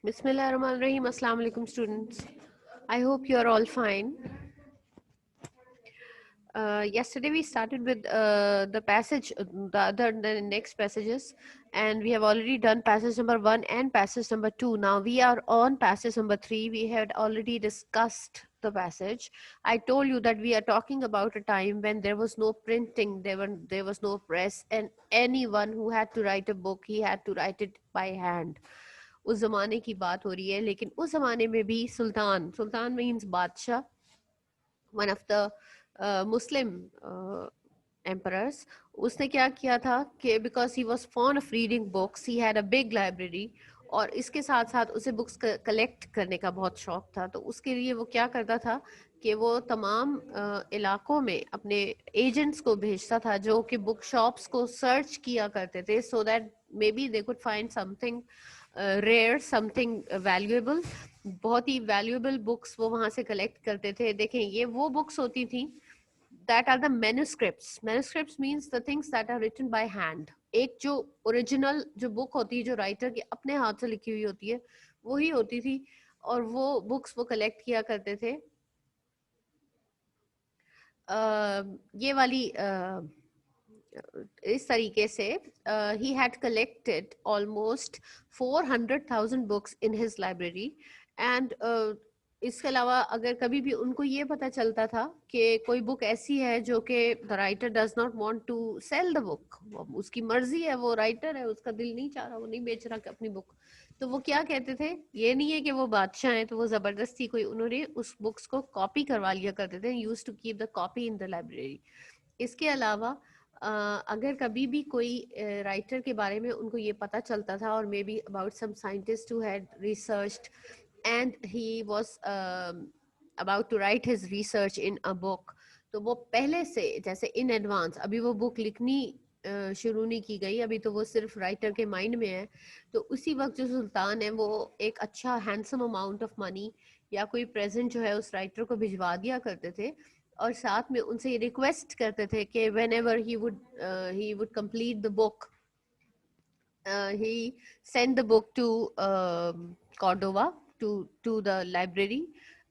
Bismillahirrahmanirrahim. Assalamu alaikum, students. I hope you are all fine. Yesterday we started with the passage, the next passages, and we have already done passage number 1 and passage number 2. Now we are on passage number 3. We had already discussed the passage. I told you that we are talking about a time when there was no printing, there was no press, and anyone who had to write a book, he had to write it by hand. उस ज़माने की बात हो रही है, लेकिन उस ज़माने में भी सुल्तान मीन्स बादशाह, one of the Muslim emperors, उसने क्या किया था कि because he was fond of reading books, he had a big library, और इसके साथ साथ उसे बुक्स कलेक्ट करने का बहुत शौक था. तो उसके लिए वो क्या करता था कि वो तमाम इलाकों में अपने एजेंट्स को भेजता था जो कि बुक शॉप्स को सर्च किया करते थे, so that maybe they could find something rare, something valuable. बहुत ही वैल्यूएबल बुक्स वो वहाँ से कलेक्ट करते थे. देखें, ये वो बुक्स होती थी that are the manuscripts. Manuscripts means the things that are written by hand. एक जो ओरिजिनल जो बुक होती है, जो राइटर के अपने हाथ से लिखी हुई होती है, वही होती थी, और वो बुक्स वो कलेक्ट किया करते थे. ये वाली इस तरीके से he had collected almost 400,000 books in his library. And इसके अलावा अगर कभी भी उनको ये पता चलता था कि कोई बुक ऐसी है जो कि the writer does not want to sell the book, उसकी मर्जी है, वो राइटर है, उसका दिल नहीं चाह रहा, वो नहीं बेच रहा अपनी बुक, तो वो क्या कहते थे, ये नहीं है कि वो बादशाह हैं तो वो जबरदस्ती कोई उन्होंने उस बुक्स को कॉपी करवा लिया करते थे, used to keep the copy in the library. इसके अलावा अगर कभी भी कोई राइटर के बारे में उनको ये पता चलता था, और maybe about some scientist who had researched and he was about to write his research in a book, तो वो पहले से जैसे इन एडवांस, अभी वो बुक लिखनी शुरू नहीं की गई, अभी तो वो सिर्फ राइटर के माइंड में है, तो उसी वक्त जो सुल्तान है वो एक अच्छा हैंडसम अमाउंट ऑफ मनी या कोई प्रेजेंट जो है उस राइटर को भिजवा दिया करते थे, और साथ में उनसे ये रिक्वेस्ट करते थे कि whenever he would complete the book, he sent the book to Cordova, to the library,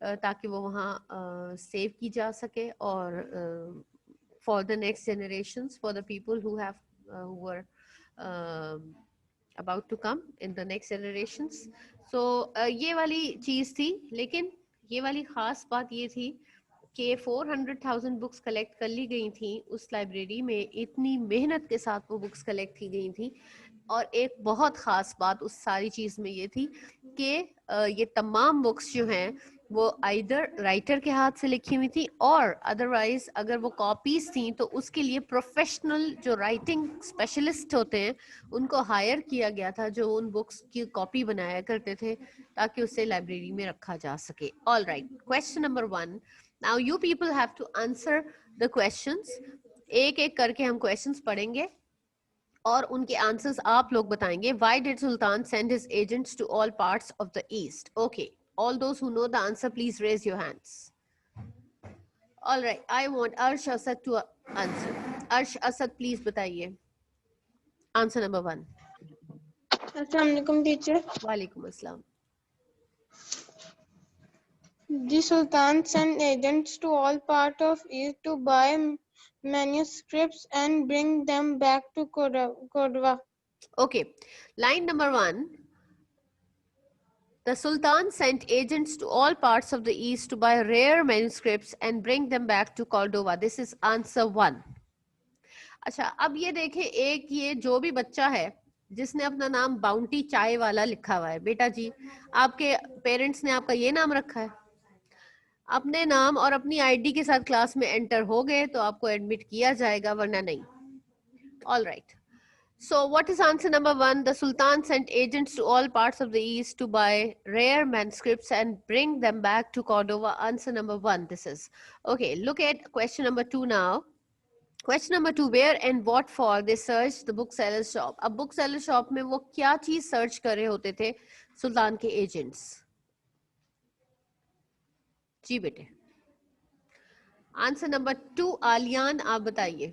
ताकि वो वहाँ सेव की जा सके, और for the next generations, for the people who have who were about to come in the next generations. So ये वाली चीज़ थी, लेकिन ये वाली ख़ास बात ये थी कि 400,000 बुक्स कलेक्ट कर ली गई थी उस लाइब्रेरी में, इतनी मेहनत के साथ वो बुक्स कलेक्ट की गई थी. और एक बहुत ख़ास बात उस सारी चीज़ में ये थी कि ये तमाम बुक्स जो हैं वो आइदर राइटर के हाथ से लिखी हुई थी, और अदरवाइज अगर वो कॉपीज थी तो उसके लिए प्रोफेशनल जो राइटिंग स्पेशलिस्ट होते हैं उनको हायर किया गया था, जो उन बुक्स की कॉपी बनाया करते थे ताकि उसे लाइब्रेरी में रखा जा सके. All right, question number 1. Now you people have to answer the questions. एक एक करके हम क्वेश्चंस पढ़ेंगे और उनके आंसर्स आप लोग बताएंगे. Why did Sultan send his agents to all parts of the east? Okay, all those who know the answer please raise your hands. All right, I want Arsh Asad to answer. Arsh Asad please बताइए answer number 1. अस्सलाम वालेकुम teacher. वालेकुम अस्सलाम. The Sultan sent agents to all parts of East to buy manuscripts and bring them back to Cordova. Okay, line number 1. The Sultan sent agents to all parts of the East to buy rare manuscripts and bring them back to Cordova. This is answer 1. अच्छा, अब ये देखें, एक ये जो भी बच्चा है जिसने अपना नाम बाउंटी चाय वाला लिखा हुआ है, बेटा जी आपके पेरेंट्स ने आपका ये नाम रखा है, अपने नाम और अपनी आईडी के साथ क्लास में एंटर हो गए तो आपको एडमिट किया जाएगा, वरना नहीं. All right. So what is answer number 1? The Sultan sent agents to all parts of the East to buy rare manuscripts and bring them back to Cordova. Answer number 1 this is. Okay, look at question number 2 now. Question number 2, where and what for they searched the bookseller's shop. अब bookseller shop में वो क्या चीज search कर रहे होते थे सुल्तान के एजेंट्स? जी बेटे. आंसर नंबर 2 आलियान आप बताइए.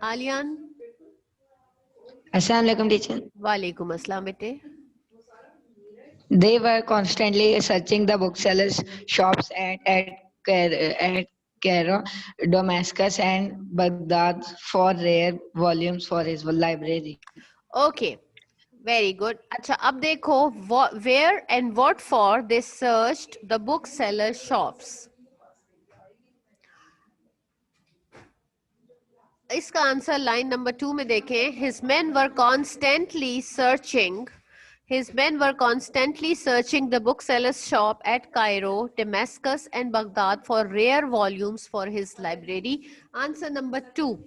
Aliyan Assalamu alaikum, teacher. वालेकुम अस्सलाम बेटे. They were constantly searching the booksellers' shops at Cairo, Damascus, and Baghdad for rare volumes for his library. Okay, very good. अच्छा अब देखो where and what for they searched the bookseller shops. इसका answer line number 2 में देखें. His men were constantly searching the bookseller's shop at Cairo, Damascus, and Baghdad for rare volumes for his library. Answer number 2.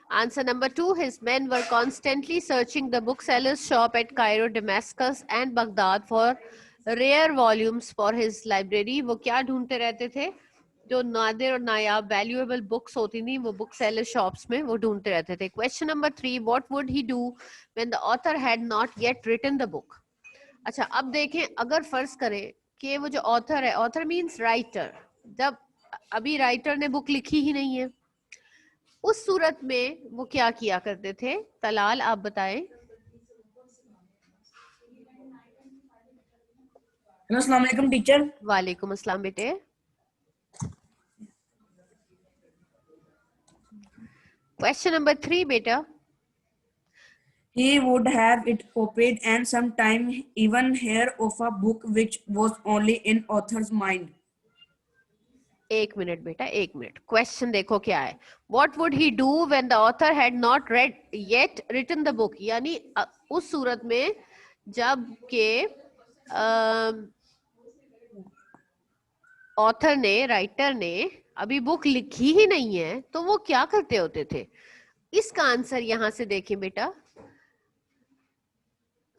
Answer number 2. His men were constantly searching the bookseller's shop at Cairo, Damascus, and Baghdad for rare volumes for his library. वो क्या ढूंढते रहते थे? जो नादिर और नायाब valuable books होती थी वो बुक सेलर शॉप्स में वो ढूंढते रहते थे. Question number 3. What would he do when the author had not yet written the book. अच्छा अब देखें, अगर फर्ज करें कि वो जो ऑथर है, ऑथर मींस राइटर, जब अभी राइटर ने बुक लिखी ही नहीं है, उस सूरत में वो क्या किया करते थे? तलाल आप बताएं. अस्सलाम वालेकुम टीचर. वालेकुम अस्सलाम बेटे. Question number 3, beta. He would have it copied and sometime even hear of a book which was only in author's mind. एक मिनट बेटा, एक मिनट. क्वेश्चन देखो क्या है. What would he do when the author had not yet written the book? यानी उस सूरत में जब के ऑथर ने, राइटर ने अभी बुक लिखी ही नहीं है, तो वो क्या करते होते थे? इसका आंसर यहां से देखें बेटा.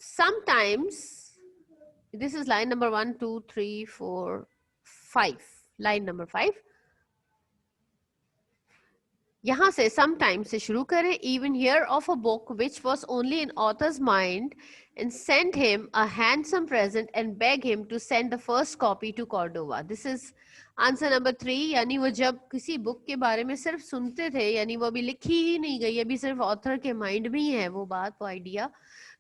Sometimes, this is line number 1, 2, 3, 4, 5. Line number 5. यहाँ से sometime से शुरू करें. Even hear of a book which was only in author's mind and send him a handsome present and beg him to send the first copy to Cordova. This is answer number 3. यानी वो जब किसी book के बारे में सिर्फ सुनते थे, यानी वो अभी लिखी ही नहीं गई, अभी सिर्फ ऑथर के माइंड में ही है वो बात, वो आइडिया,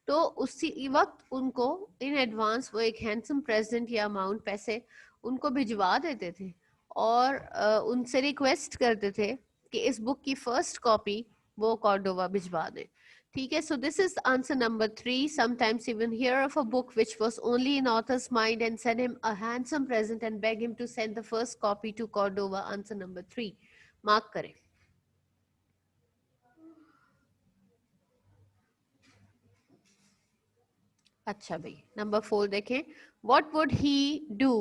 तो उसी वक्त उनको इन एडवांस वो एक हैंडसम प्रेजेंट या अमाउंट पैसे उनको भिजवा देते थे और उनसे रिक्वेस्ट करते थे कि इस बुक की फर्स्ट कॉपी वो कॉर्डोवा भिजवा दें. ठीक है. So this is answer number 3. Sometimes even hear of a book which was only in author's mind and send him a handsome present and beg him to send the first copy to Cordova. Answer number 3 mark करें. अच्छा भाई, number 4 देखें. What would he do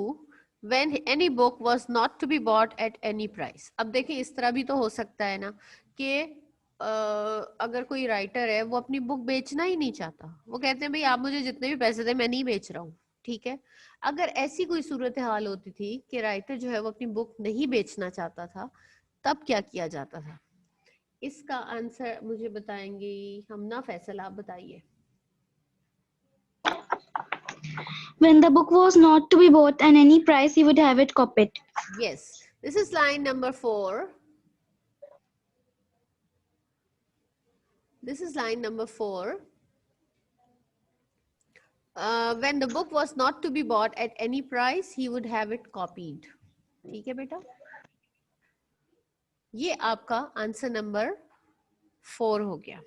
when any book was not to be bought at any price? अब देखें, इस तरह भी तो हो सकता है ना कि अगर कोई राइटर है वो अपनी बुक बेचना ही नहीं चाहता, वो कहते हैं भाई आप मुझे जितने भी पैसे दे मैं नहीं बेच रहा हूँ. ठीक है. अगर ऐसी कोई सूरत हाल होती थी कि राइटर जो है वो अपनी बुक नहीं बेचना चाहता था, तब क्या किया जाता था? इसका आंसर मुझे बताएंगे हम ना. फैसल आप बताइए. When the book was not to be bought at any price, he would have it copied. Yes, this is line number 4. This is line number 4. When the book was not to be bought at any price, he would have it copied. ठीक है बेटा, ये आपका answer number 4 हो गया.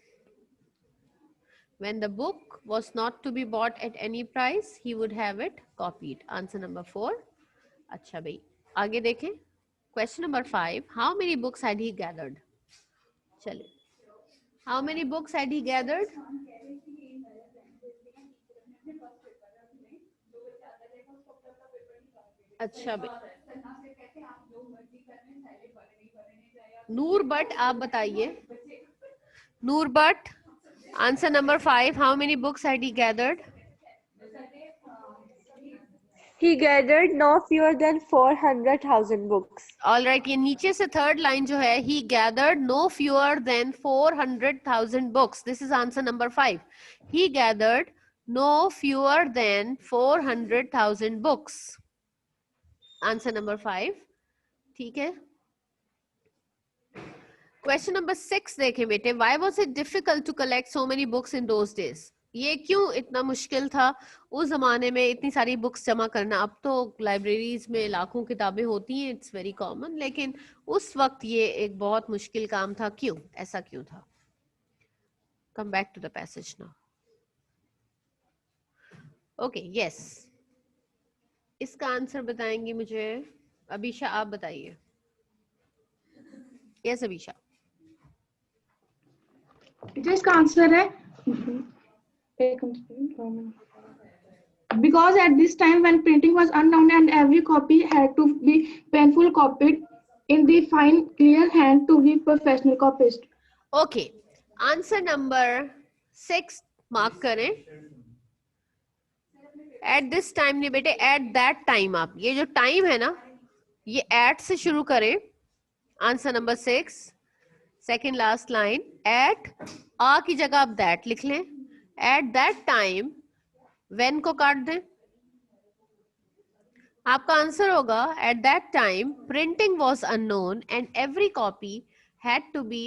When the book was not to be bought at any price, he would have it copied. Answer number 4. अच्छा भाई, आगे देखें. Question number 5. How many books had he gathered? चलिए, how many books had he gathered? अच्छा भाई, नूर भट्ट आप बताइए. नूर Bhatt, answer number 5. How many books had he gathered? He gathered no fewer than 400,000 books. All right, ये नीचे से थर्ड लाइन जो है, he gathered no fewer than 400,000 books. This is answer number 5. He gathered no fewer than 400,000 books. Answer number 5. ठीक है. Question number 6 देखें बेटे. Why was it difficult to collect so many books in those days? ये क्यों इतना मुश्किल था उस जमाने में इतनी सारी बुक्स जमा करना. अब तो लाइब्रेरीज में लाखों किताबें होती हैं, इट्स वेरी कॉमन, लेकिन उस वक्त ये एक बहुत मुश्किल काम था. क्यों, ऐसा क्यों था? Come back to the passage now. Okay, yes, इसका आंसर बताएंगी मुझे अबीशा. आप बताइए. यस अबीशा. इसका आंसर है because at this time when printing was unknown and every copy had to be painful copied in the fine clear hand to be professional copyist. Okay, answer number 6 mark करें. At this time नहीं बेटे, eight that time. आप ये जो time है ना, ये eight से शुरू करें. Answer number 6, second last line. Eight, आ की जगह आप दैट लिख लें. एट दैट टाइम, व्हेन को काट दें. आपका आंसर होगा at that time printing was unknown and every copy had to be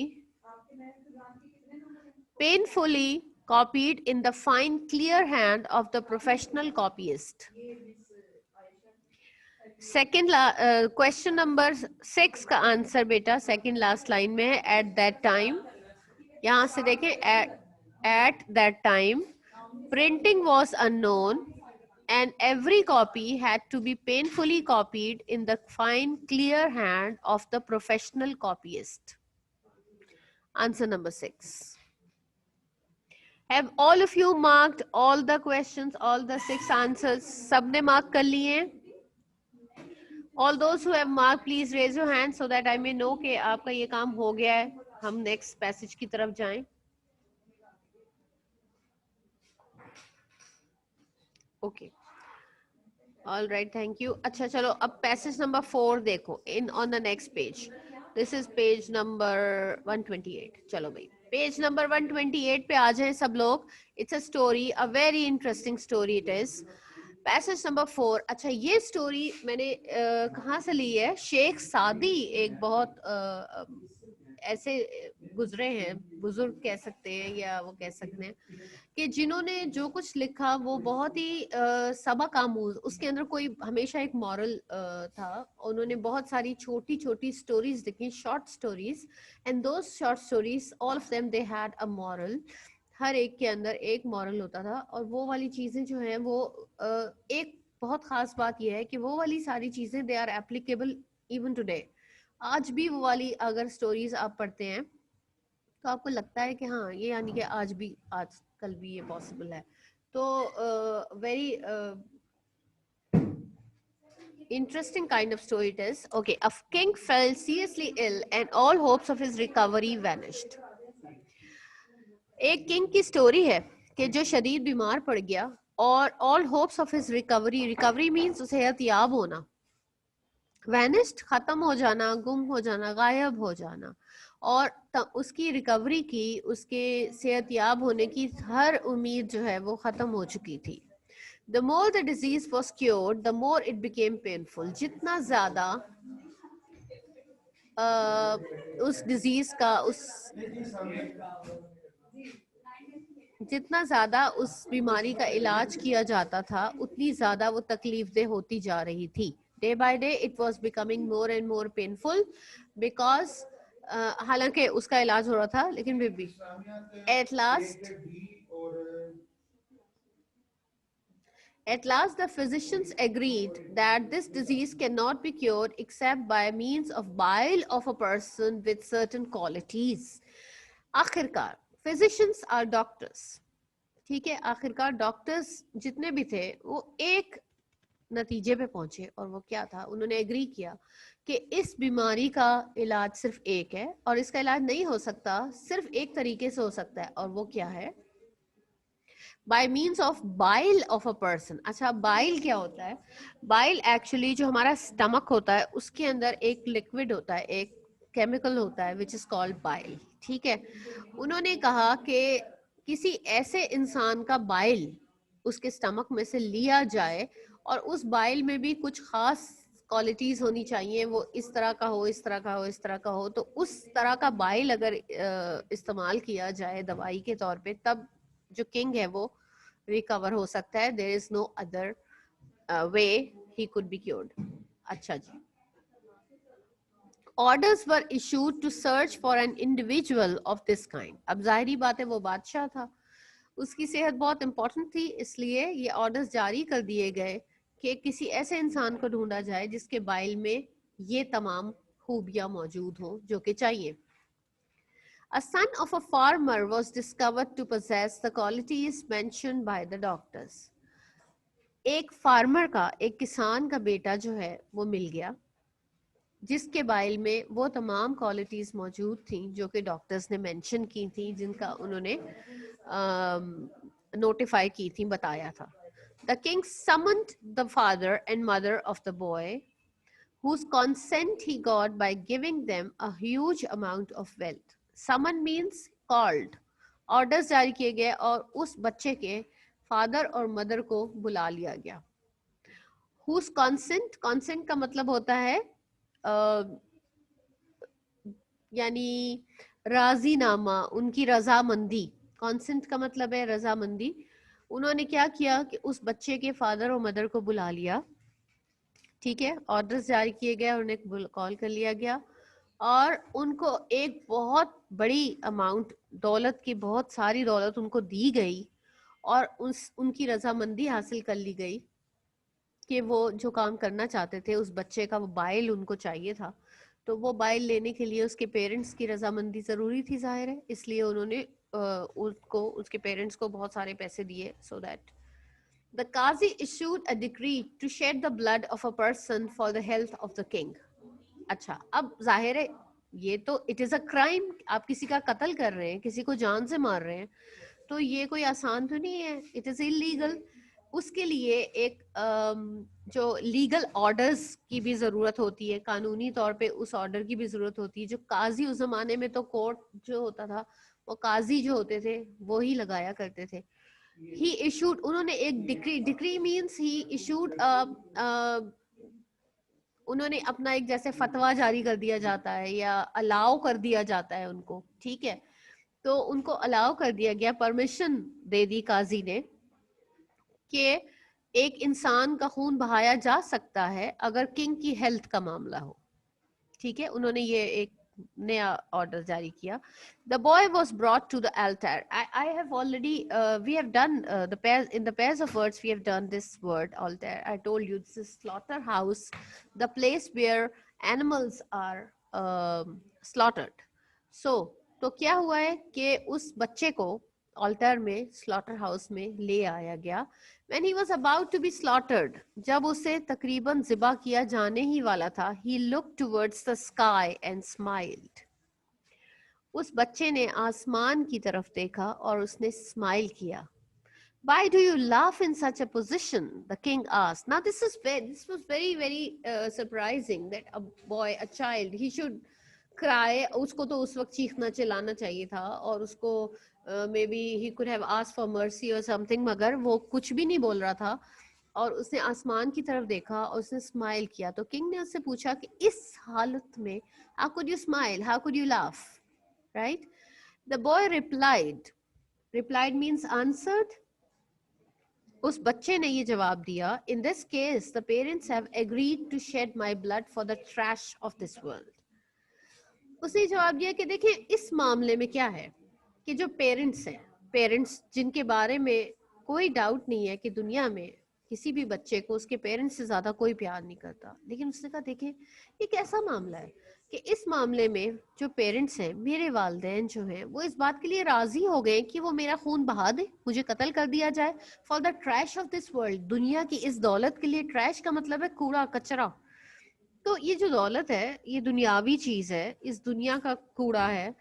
painfully copied in the fine clear hand of the professional copyist. Second question number 6 का answer बेटा second last line में है, eight that time. यहां से देखें, eight that time printing was unknown and every copy had to be painfully copied in the fine clear hand of the professional copyist. Answer number 6. Have all of you marked all the questions, all the 6 answers? सबने mark कर लिए? All those who have marked, please raise your hand so that I may know कि आपका ये काम हो गया है. हम next passage की तरफ जाएं. Okay. All right, thank you. अच्छा चलो अब passage number 4 देखो. In on the next page. This is page number 128. चलो भाई. पेज नंबर 128 पे आ जाएं सब लोग. It's a story, a very interesting story it is. Passage number 4. अच्छा, ये स्टोरी मैंने कहाँ से ली है? शेख सादी एक बहुत ऐसे गुजरे हैं, बुजुर्ग कह सकते हैं या वो कह सकते हैं कि जिन्होंने जो कुछ लिखा वो बहुत ही सबक आमूज, उसके अंदर कोई हमेशा एक मॉरल था. उन्होंने बहुत सारी छोटी छोटी स्टोरीज लिखी, short stories, and those short stories all of them they had a moral. हर एक के अंदर एक मॉरल होता था. और वो वाली चीजें जो हैं वो एक बहुत खास बात यह है कि वो वाली सारी चीजें they are applicable even today. आज भी वो वाली अगर स्टोरीज आप पढ़ते हैं तो आपको लगता है कि हाँ ये यानी कि आज भी, आज कल भी ये पॉसिबल है. तो very interesting kind of story it is. Okay, a king fell seriously ill and all hopes of his recovery vanished. एक किंग की स्टोरी है कि जो शदीद बीमार पड़ गया और all hopes of his recovery, recovery means सेहतयाब होना, vanished खत्म हो जाना, गुम हो जाना, गायब हो जाना. और उसकी रिकवरी की, उसके सेहतयाब होने की हर उम्मीद जो है वो खत्म हो चुकी थी. The more the disease was cured, the more it became painful. जितना ज्यादा उस डिजीज का जितना ज्यादा उस बीमारी का इलाज किया जाता था उतनी ज्यादा वो तकलीफदेह होती जा रही थी. Day by day it was becoming more and more painful because हालांकि उसका इलाज हो रहा था लेकिन फिर भी At last, the physicians agreed that this disease cannot be cured except by means of bile of a person with certain qualities. आखिरकार, physicians are doctors. ठीक है, आखिरकार डॉक्टर्स जितने भी थे वो एक नतीजे पे पहुंचे और वो क्या था? उन्होंने एग्री किया कि इस बीमारी का इलाज सिर्फ एक है और इसका इलाज नहीं हो सकता, सिर्फ एक तरीके से हो सकता है. और वो क्या है? by means of bile of a person. अच्छा, bile क्या होता है? Bile actually जो हमारा स्टमक होता है उसके अंदर एक लिक्विड होता है, एक केमिकल होता है which is called bile. ठीक है, उन्होंने कहा कि किसी ऐसे इंसान का बाइल उसके स्टमक में से लिया जाए और उस बाइल में भी कुछ खास क्वालिटीज होनी चाहिए, वो इस तरह का हो, इस तरह का हो, इस तरह का हो, तो उस तरह का बाइल अगर इस्तेमाल किया जाए दवाई के तौर पे, तब जो किंग है वो रिकवर हो सकता है. There is no other way he could be cured. अच्छा जी. Orders were issued to search for an individual of this kind. अब जाहिरी बात है वो बादशाह था, उसकी सेहत बहुत इंपॉर्टेंट थी, इसलिए ये ऑर्डर्स जारी कर दिए गए कि किसी ऐसे इंसान को ढूंढा जाए जिसके बाइल में ये तमाम खूबियां मौजूद हों जो कि चाहिए. A son of a farmer was discovered to possess the qualities mentioned by the doctors. एक फार्मर का, एक किसान का बेटा जो है वो मिल गया जिसके बाइल में वो तमाम क्वालिटीज मौजूद थी जो कि डॉक्टर्स ने मेंशन की थी, जिनका उन्होंने नोटिफाई की थी, बताया था. The king summoned the father and mother of the boy, whose consent he got by giving them a huge amount of wealth. Summon means called. Orders जारी किए गए और उस बच्चे के फादर और मदर को बुला लिया गया. Whose consent? Consent का मतलब होता है यानी राजीनामा, उनकी रजामंदी. कॉन्सेंट का मतलब है रजामंदी. उन्होंने क्या किया कि उस बच्चे के फादर और मदर को बुला लिया, ठीक है, ऑर्डर्स जारी किए गए, उन्हें कॉल कर लिया गया और उनको एक बहुत बड़ी अमाउंट दौलत की, बहुत सारी दौलत उनको दी गई और उनकी रजामंदी हासिल कर ली गई कि वो जो काम करना चाहते थे, उस बच्चे का वो बाइल उनको चाहिए था, तो वो बाइल लेने के लिए उसके पेरेंट्स की रजामंदी जरूरी थी, जाहिर है, इसलिए उन्होंने उसको, उसके पेरेंट्स को बहुत सारे पैसे दिए. So that the qazi issued a decree to shed the blood of a person for the health of the king. अच्छा, अब जाहिर है ये तो इट इज अ क्राइम, आप किसी का कत्ल कर रहे हैं, किसी को जान से मार रहे हैं, तो ये कोई आसान तो नहीं है, इट इज इलीगल. उसके लिए एक जो लीगल ऑर्डर्स की भी जरूरत होती है, कानूनी तौर पे उस ऑर्डर की भी जरूरत होती है. जो काजी उस जमाने में, तो कोर्ट जो होता था वो काजी जो होते थे वो ही लगाया करते थे. ही इशूड, उन्होंने एक decree, decree means he issued, उन्होंने अपना एक जैसे फतवा जारी कर दिया जाता है या अलाउ कर दिया जाता है उनको, ठीक है, तो उनको अलाउ कर दिया गया, परमिशन दे दी काजी ने कि एक इंसान का खून बहाया जा सकता है अगर किंग की हेल्थ का मामला हो, ठीक है. उन्होंने ये एक नया ऑर्डर जारी किया. The boy was brought to the altar. I have already we have done the pairs, in the pairs of words we have done this word altar. I told you this is slaughterhouse, the place where animals are slaughtered. So तो क्या हुआ है कि उस बच्चे को alter में, slaughter house में ले आया गया. When he was about to be slaughtered, जब उसे तकरीबन ज़िबा किया जाने ही वाला था, he looked towards the sky and smiled. उस बच्चे ने आसमान की तरफ देखा और उसने स्माइल किया. Why do you laugh in such a position? The king asked. Now this was very surprising that a boy, a child, he should cry. उसको तो उस वक्त चीखना चिल्लाना चाहिए था और उसको maybe he could have asked for mercy or something, मगर वो कुछ भी नहीं बोल रहा था और उसने आसमान की तरफ देखा और उसने स्माइल किया. तो किंग ने उससे पूछा कि इस हालत में how could you smile, how could you laugh, right? The boy replied means answered. उस बच्चे ने ये जवाब दिया, in this case the parents have agreed to shed my blood for the trash of this world. उसने जवाब दिया कि देखिए इस मामले में क्या है कि जो पेरेंट्स हैं, पेरेंट्स जिनके बारे में कोई डाउट नहीं है कि दुनिया में किसी भी बच्चे को उसके पेरेंट्स से ज्यादा कोई प्यार नहीं करता, लेकिन उसने कहा देखें ये कैसा मामला है कि इस मामले में जो पेरेंट्स हैं, मेरे वालिदैन जो हैं, वो इस बात के लिए राजी हो गए कि वो मेरा खून बहा दे, मुझे कत्ल कर दिया जाए, for the trash of this world, दुनिया की इस दौलत के लिए. ट्रैश का मतलब है कूड़ा कचरा. तो ये जो दौलत है ये दुनियावी चीज है, इस दुनिया का कूड़ा है,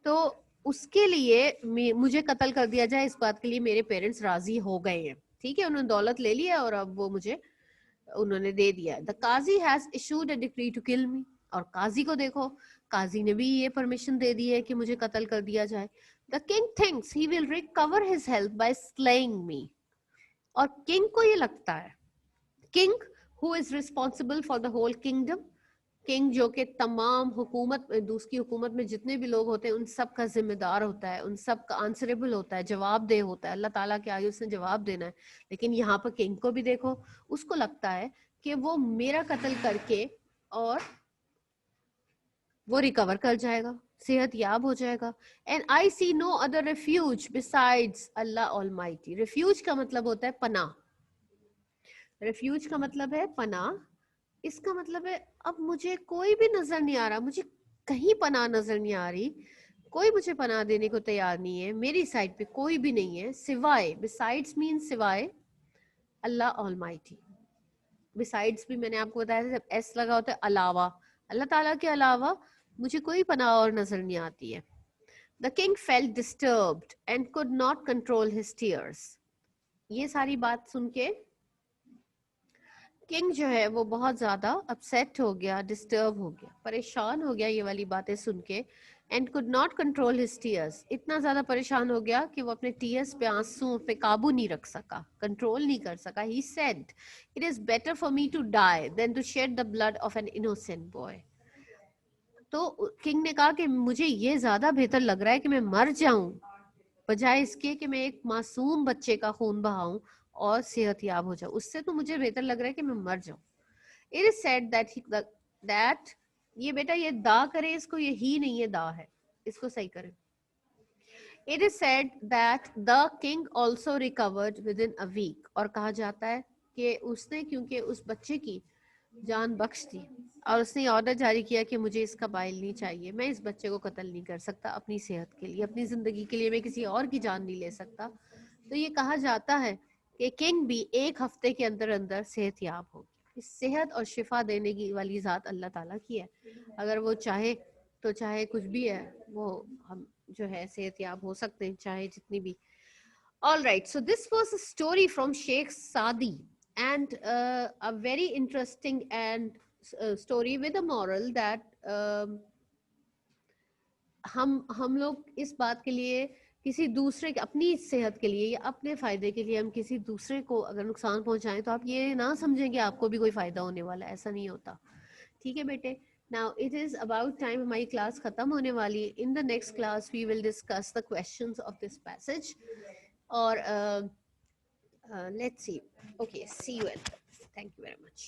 तो उसके लिए मुझे कत्ल कर दिया जाए, इस बात के लिए मेरे पेरेंट्स राजी हो गए हैं, ठीक है. उन्होंने दौलत ले लिया और अब वो मुझे उन्होंने दे दिया. The Qazi has issued a decree to kill me. और काजी को देखो, काजी ने भी ये परमिशन दे दी है कि मुझे कत्ल कर दिया जाए. The king thinks he will recover his health by slaying me. और किंग को ये लगता है, king Who is responsible for the whole kingdom? King जो कि तमाम हुकूमत उसकी हुकूमत में जितने भी लोग होते हैं उन सब का जिम्मेदार होता है, उन सब का आंसरेबल होता है, जवाबदेह होता है, अल्लाह ताला के आगे उसने जवाब देना है। लेकिन यहाँ पर किंग को भी देखो, उसको लगता है कि वो मेरा कत्ल करके और वो रिकवर कर जाएगा, सेहत याब हो जाएगा। And I see no other refuge besides Allah almighty. Refuge का मतलब होता है पनाह, रिफ्यूज का मतलब है पनाह। इसका मतलब है अब मुझे कोई भी नजर नहीं आ रहा, मुझे कहीं पनाह नजर नहीं आ रही, कोई मुझे पनाह देने को तैयार नहीं है, मेरी साइड पे कोई भी नहीं है सिवाय, बिसाइड्स मीन सिवाय, अल्लाह ऑलमाइटी। बिसाइड्स भी मैंने आपको बताया था, जब एस लगा होता है अलावा, अल्लाह ताला के अलावा मुझे कोई पनाह और नजर नहीं आती है। The king felt disturbed and could not control his tears. ये सारी बात सुन के किंग जो है वो बहुत ज्यादा अपसेट हो गया, डिस्टर्ब हो गया, परेशान हो गया ये वाली बातें सुन के। And could not control his tears, इतना ज्यादा परेशान हो गया कि वो अपने टीयर्स पे, आंसुओं पे काबू नहीं रख सका, कंट्रोल नहीं कर सका। He said it is better for me to die than to shed the blood of an innocent boy. तो किंग ने कहा कि मुझे ये ज्यादा बेहतर लग रहा है कि मैं मर जाऊं, बजाय इसके कि मैं एक मासूम बच्चे का खून बहाऊं और सेहत याब हो जाऊं। उससे तो मुझे बेहतर लग रहा है कि मैं मर जाऊं। इट इज सेड दैट ये बेटा ये दा करे, इसको ये ही नहीं है, दा है, इसको सही करें। It is said that the king also recovered within a week. और कहा जाता है कि उसने क्योंकि उस बच्चे की जान बख्श दी और उसने ऑर्डर जारी किया कि मुझे इसका बाइल नहीं चाहिए, मैं इस बच्चे को कत्ल नहीं कर सकता, अपनी सेहत के लिए, अपनी जिंदगी के लिए मैं किसी और की जान नहीं ले सकता। तो ये कहा जाता है कि किंग भी 1 हफ्ते के अंदर अंदर सेहत याब होगी। इस सेहत और शिफा देने की वाली जात अल्लाह ताला की है, अगर वो चाहे तो चाहे कुछ भी है वो हम जो है सेहत याब हो सकते हैं, चाहे जितनी भी। All right, so this was a story from Sheikh Sadi, and a very interesting and story with a moral that हम लोग इस बात के लिए किसी दूसरे के, अपनी सेहत के लिए या अपने फायदे के लिए हम किसी दूसरे को अगर नुकसान पहुंचाएं तो आप ये ना समझें कि आपको भी कोई फायदा होने वाला है, ऐसा नहीं होता। ठीक है बेटे, now it is about time, हमारी क्लास खत्म होने वाली है। In the next class we will discuss the questions of this passage और let's see. Okay, see you, and thank you very much.